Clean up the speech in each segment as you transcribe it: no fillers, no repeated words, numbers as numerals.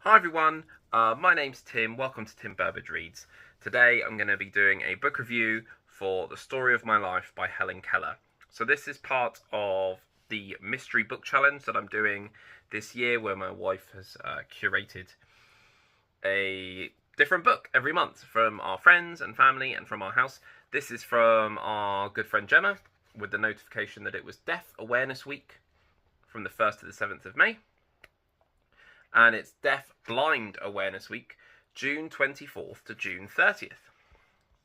Hi everyone, my name's Tim. Welcome to Tim Burbage Reads. Today I'm going to be doing a book review for The Story of My Life by Helen Keller. So this is part of the mystery book challenge that I'm doing this year, where my wife has curated a different book every month from our friends and family and from our house. This is from our good friend Gemma, with the notification that it was Deaf Awareness Week from the 1st to the 7th of May. And it's Deaf Blind Awareness Week, June 24th to June 30th.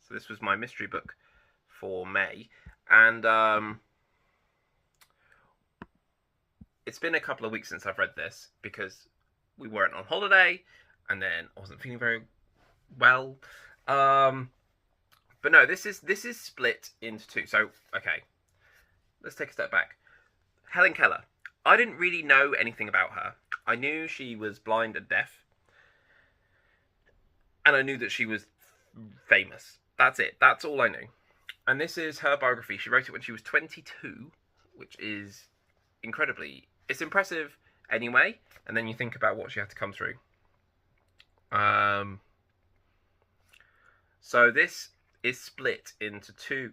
So this was my mystery book for May. And it's been a couple of weeks since I've read this, because we weren't on holiday, and then I wasn't feeling very well. But no, this is split into two. So, okay, let's take a step back. Helen Keller. I didn't really know anything about her. I knew she was blind and deaf, and I knew that she was famous. That's it. That's all I knew. And this is her biography. She wrote it when she was 22, which is incredibly... It's impressive anyway, and then you think about what she had to come through. So this is split into two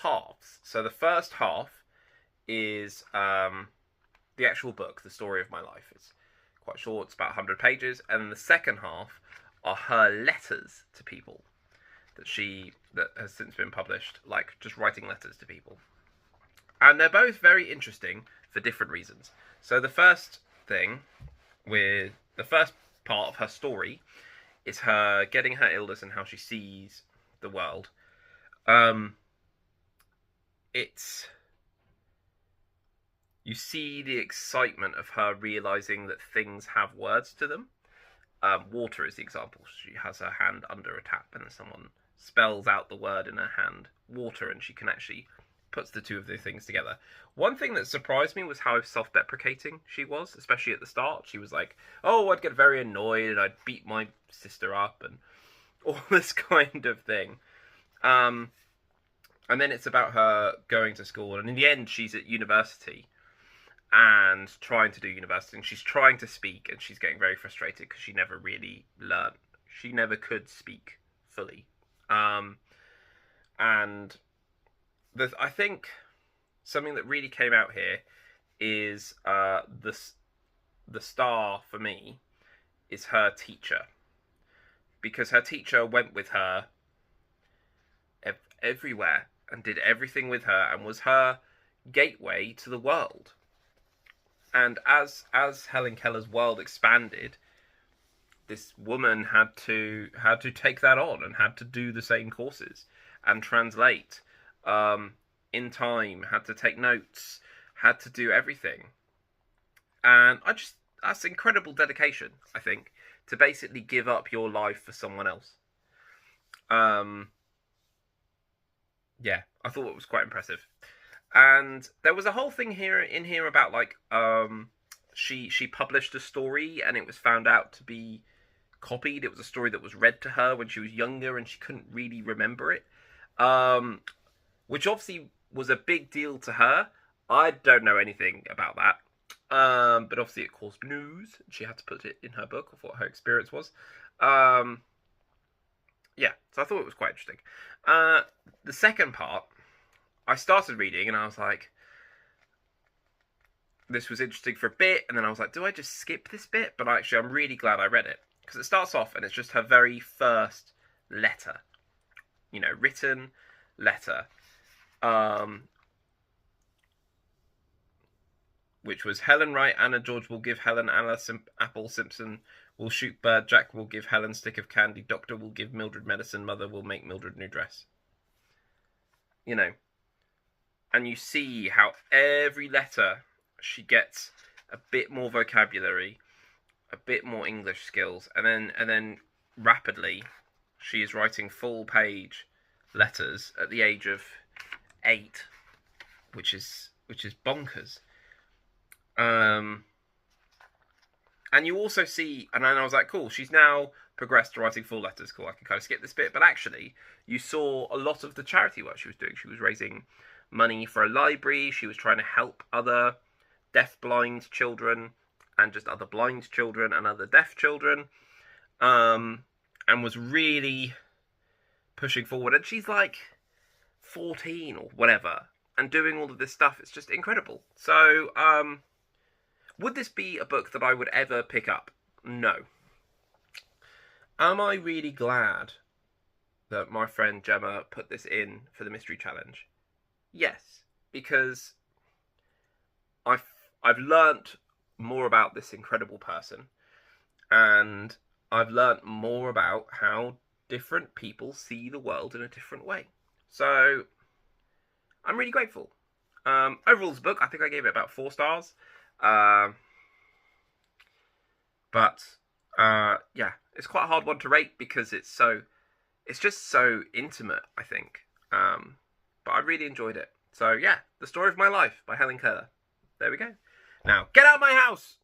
halves. So the first half is... the actual book, The Story of My Life. It's quite short, it's about 100 pages, and the second half are her letters to people that has since been published, like just writing letters to people. And they're both very interesting for different reasons. So the first thing, with the first part of her story, is her getting her illness and how she sees the world. You see the excitement of her realizing that things have words to them. Water is the example. She has her hand under a tap, and someone spells out the word in her hand, water, and she can actually puts the two of the things together. One thing that surprised me was how self-deprecating she was, especially at the start. She was like, oh, I'd get very annoyed and I'd beat my sister up and all this kind of thing. And then it's about her going to school, and in the end she's at university and trying to do university, and she's trying to speak, and she's getting very frustrated because she never really learned. She never could speak fully. And I think something that really came out here is the star for me is her teacher, because her teacher went with her everywhere and did everything with her and was her gateway to the world. And as Helen Keller's world expanded, this woman had to take that on and had to do the same courses and translate in time, had to take notes, had to do everything. And that's incredible dedication, I think, to basically give up your life for someone else. Yeah, I thought it was quite impressive. And there was a whole thing in here about, like, she published a story and it was found out to be copied. It was a story that was read to her when she was younger and she couldn't really remember it, which obviously was a big deal to her. I don't know anything about that, but obviously it caused news. She had to put it in her book of what her experience was. Yeah, so I thought it was quite interesting. The second part, I started reading and I was like, this was interesting for a bit, and then I was like, do I just skip this bit? But actually, I'm really glad I read it, because it starts off and it's just her very first letter, written letter, which was Helen write Anna George will give Helen apple, Simpson will shoot bird, Jack will give Helen stick of candy, doctor will give Mildred medicine, mother will make Mildred new dress. And you see how every letter she gets a bit more vocabulary, a bit more English skills, and then rapidly she is writing full page letters at the age of 8, which is bonkers. And you also see, and then I was like, cool, she's now progressed to writing full letters. Cool, I can kind of skip this bit. But actually, you saw a lot of the charity work she was doing. She was raising money for a library. She was trying to help other deaf-blind children. and just other blind children and other deaf children, and was really pushing forward. And she's like 14 or whatever, and doing all of this stuff. It's just incredible. So, would this be a book that I would ever pick up? No. Am I really glad that my friend Gemma put this in for the mystery challenge? Yes, because I've learnt more about this incredible person, and I've learnt more about how different people see the world in a different way. So I'm really grateful. Overall, this book, I think I gave it about 4 stars. But yeah, it's quite a hard one to rate because it's just so intimate, I think. But I really enjoyed it. So yeah, The Story of My Life by Helen Keller. There we go. Now, get out of my house!